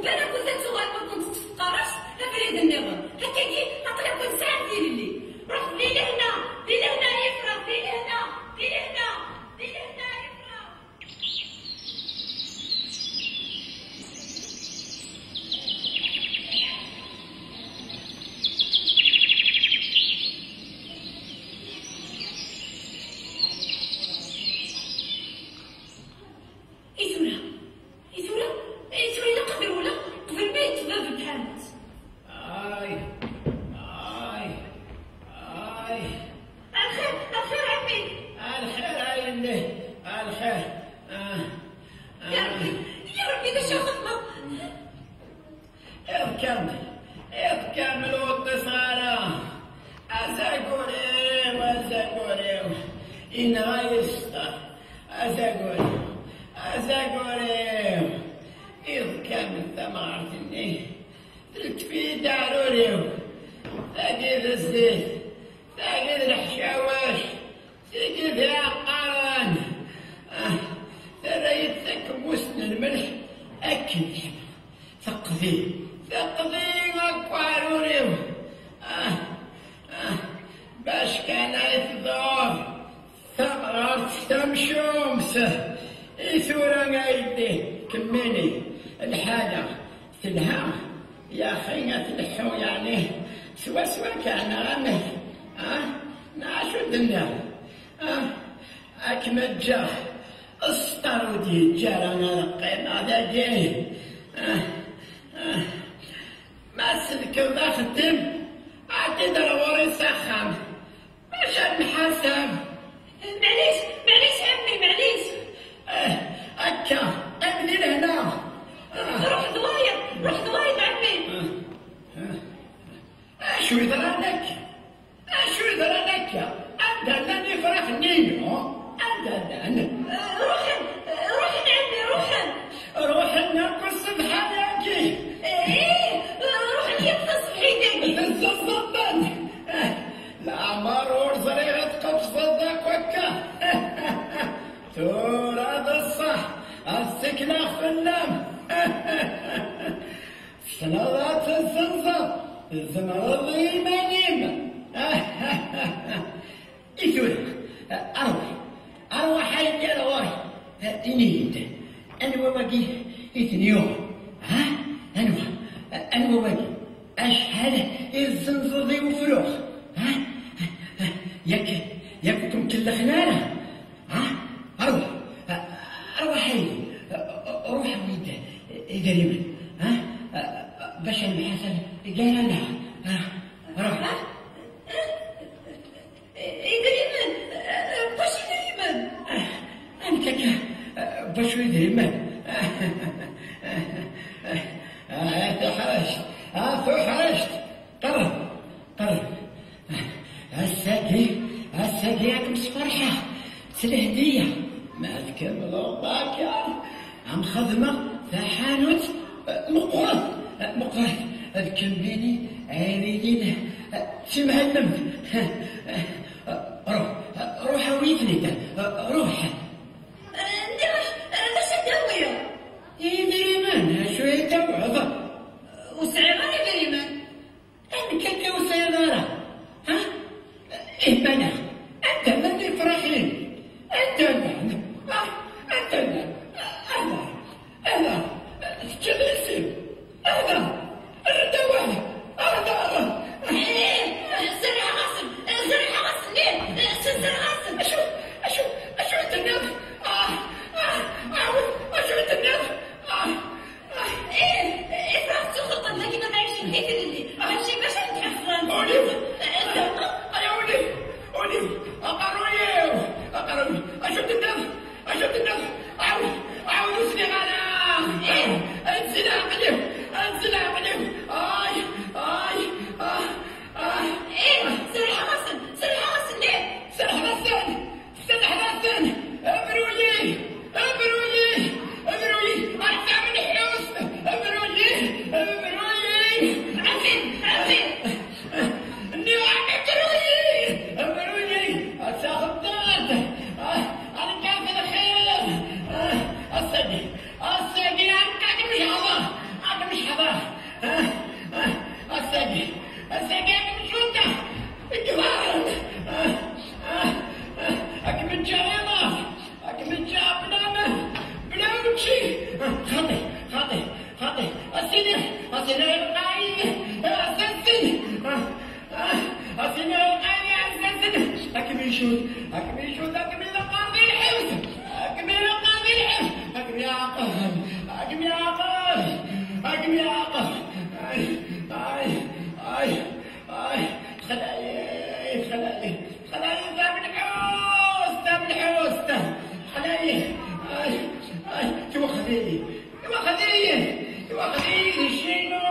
وبالك وذات صغير ما كنت تفكر كامل واتصاله أزاقوريو إن غايستا أزاقوريو إذ كامل ثمارتني تلت في داروريو تاقيد الزيت تاقيد الحشاواش تاقيد العقاران تريتك بوسن الملح أكل ثقذي أكواروريو باش كان يتدور ثمرات تمشومس إثورا غايدي كميني الحاجة تلها يا خينا تلحو يعني سوا كان غني نعشو الدنيا أكمل جاه استرودي جارانا القيمة ذا جاي ما سلكو ذا خدم عدد الوري سخن باش نحسب معليش عمي معليش هكا ابني لهنا روح ضوايد عمي شو يدرى لك انت الذي فرحني انت روح ناكل صبحانك روح يتصل حيدك تتصدق لا مرور صغيرة تصدق وكا توراد الصح السكنة في النم صلوات الزنزة الزمرض يمانيم إثورة أروح حيدي أروح إنيد أنا وواقي إثنيوم أنا وواقي أشهد الزنزة ذي وفلوخ ياكم كل خلالة أروح حيدي روح ويد قريبا باش المحاسن قال لها روح قريبا باش قريبا أنا كاكا باش قريبا تحرشت قرب الساقي راكم فرحة الهدية ما تكمل رباك عم خدمة في حانوت مقرض الكمبيني عينيين في مهلم روح ويفني روح ندير الدوية دريمان شوية توعظة وسعيراني دريمان أنا كاكا وسيارة بنا أنت الذي فرحين أنت أنا جلسي أنا الدواء زرع غصب ليه زرع غصب أشو الناس أشو الناس إفراط خطط لكن ما يعيش الحيث اللي هالشي باش نتحفظن أولي أقروي أشد الناس عاود سني أنا انزل عقلهم زرع غصب ليه سرح غسان ابروا لي أرجع من الحوس ابروا لي عفن اني وعدت ابروا لي اتاخذت انا كافر الخير السقي انت مش حظاه السقي مش وده الكبار أكمل جريمة أكمل جابنا بلوشي خطي السنة القايد السنة أكمل شوت أكمل قاضي الحوس أكمل يا عقل خلايا ذاب الحوس خلايا توخذيني شنو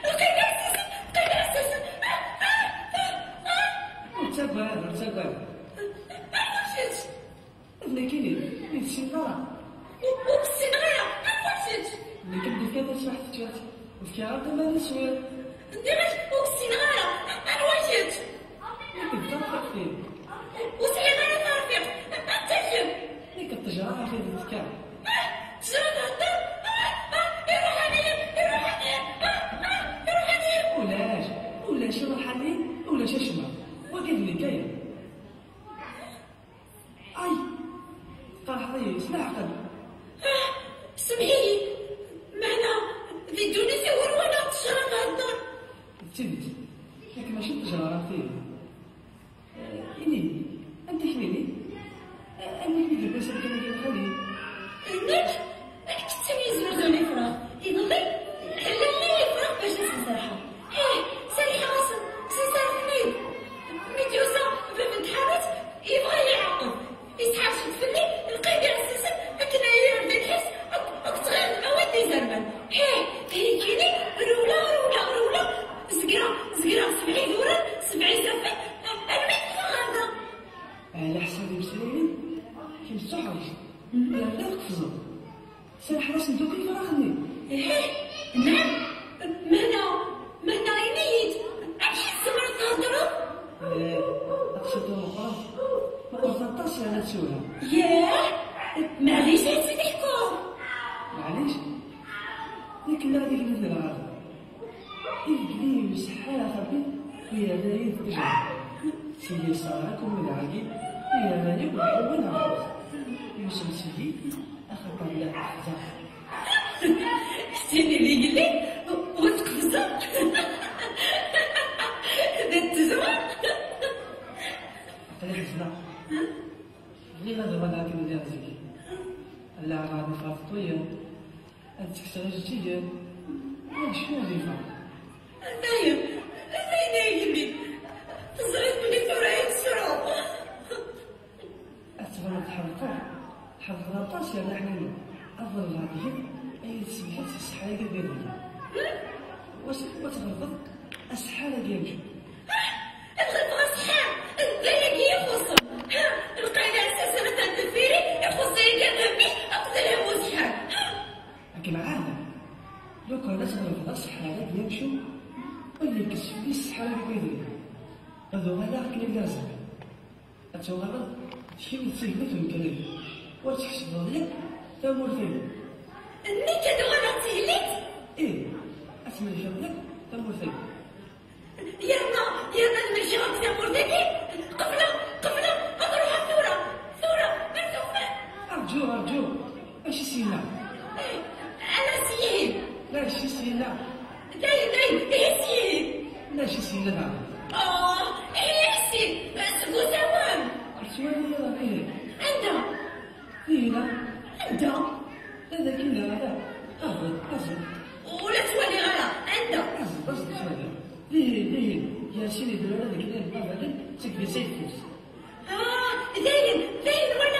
لقينا أساسا لقينا أساسا. ارتبع أنا مشيت اللي كاين من السنارة وبالسنغيرة أنا مشيت. اللي كنت كذا شي واحد تشوات وفي عرض ما نسوي ديرت وبالسنغيرة أنا مشيت. كنت فين وسليمان الرفيق أنتاج اللي كتجرى في الذكاء تجرى نهضر. يروح عليا يروح عليا يروح عليا. ولاش روحاني ولاش شمع وقال لي كاين اي طرح لي سمع عقل. سمعي معنا بدوني في ورونا تجرى نهضر. تبت لكن ماشي تجرى فيه إني أنت حميني أنا اللي لباس كان كيخلي إنك كنت يزوزوني فراغ يضلي حللني فراغ باش نسرحها. سريحة غاصن سنسرح ميديوسا في الحارات يبغى يعقب يسحب شتفني لقيت أساسا أكنايا بدا الحس أكتغير المواد زربان. كيجيني رولا زقرا 70 دورة 70 زربان. أنا ما يتفهم على حسابي مسيري كيف تحرج لا قفزة سرح راس ندوك يفرغني. نعم مهنا ينيت عرفتي الزمرة تهضروا. أقصد المقاس ما قرطنطاش على تسولها. ياه معليش هادشي تحكوا معليش لكن لا هذيك مثل العادة إبلي وسحالة خبي هي داير تجرب سيدي صاراكم من العقيد هي مالك وحول عقيد يوسف سيدي أخبر لا أحزاب شتيني اللي قال لي وتقفزة دات تزوى قال حزنا غير هذا ولا كان ديال زكي لا غادي فاطوية أنت كتغير جديد شنو غيفا نايم قال لي تزريت بلي ترايت الشروق أتفرد حرقة طاس يا حنين أفضل غادي أي سمحت السحايا قبيلية وتغرض السحالة ديالك الغرفة صحاب ذلك يخصم. القاعدة أساسا مثلا الفيري يخص كان همي أقتلها وصحاب. لكن عادة لو كان تغرض السحالة ديالك واللي كسب لي السحالة قبيلية هذو هذا كلي لازم أتغرض شي تسيبك من كلامي وتحسب لك تامور فيه أني كدغنا تهليت. إيه أسمع شغلك تامور فيه يانا نمشي غنسى مردكي قفلة أروح ثورة مرزوفة. أرجو ماشي سينا أنا سيهين لا شي سينا دايم إيه سيهين لا شي سينا نعم إيه حسين سبو سوام السؤال يلا فيه عندها فيه لا عندها هذا كله لا أصل ولا تولي غلا عندها أصل شوية ليه ياسين يدور هذا كده مثلا تكفي سيف فلوس زين وين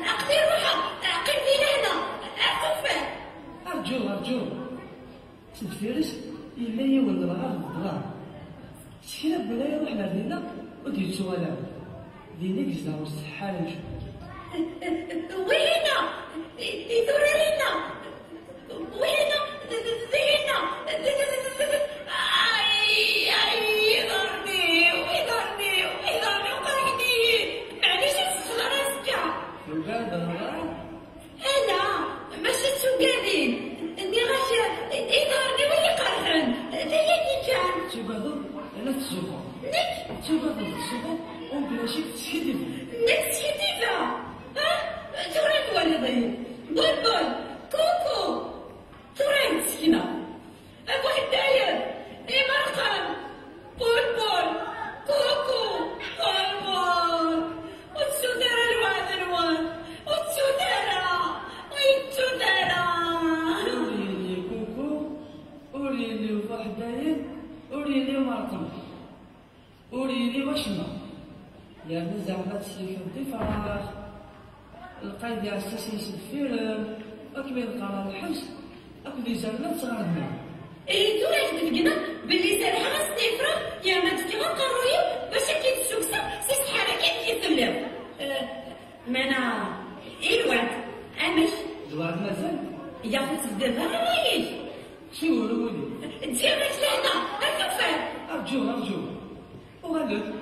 أقدر روحها أقل فينا هنا أعرفه. أرجو سيد فارس إلا يولد الغار شكرا بلا يروح لدينا ودير سوالا دينك زاو السحالة نشوف وهنا يدور علينا وهنا ذهنا يضرني وقرحني معليش تشغل راسك. وقال بالغار أنا ماشي تسوقانين إني غاشي يضرني ويقرحن ذهني كان تبادل لا تسوقه تبادل تسوقه وبلا شي تسكدف نتسكتيفا تورين والدي بول كوكو تورين مسكينة واحد داير مرقم بول كوكو بول والسودارة الوان والسودارة أوريني كوكو أوريني واحد داير أوريني مرقم أوريني وشمة لأن زعما تسليك الضفاف القايد ديال السيس الفيلم أكمل قرار الحبس أكمل زعما صغار الماء ريتو راك تلقنا باللي سالحه السفره يا ما تكي غنقرويو باش كي تسوكسا سي شحال كي تسملاو. ما انا الواد امش الواد مازال يا خوت الدابا رايش شنو ولي تجي لك لهنا الكفار ارجوه وغلد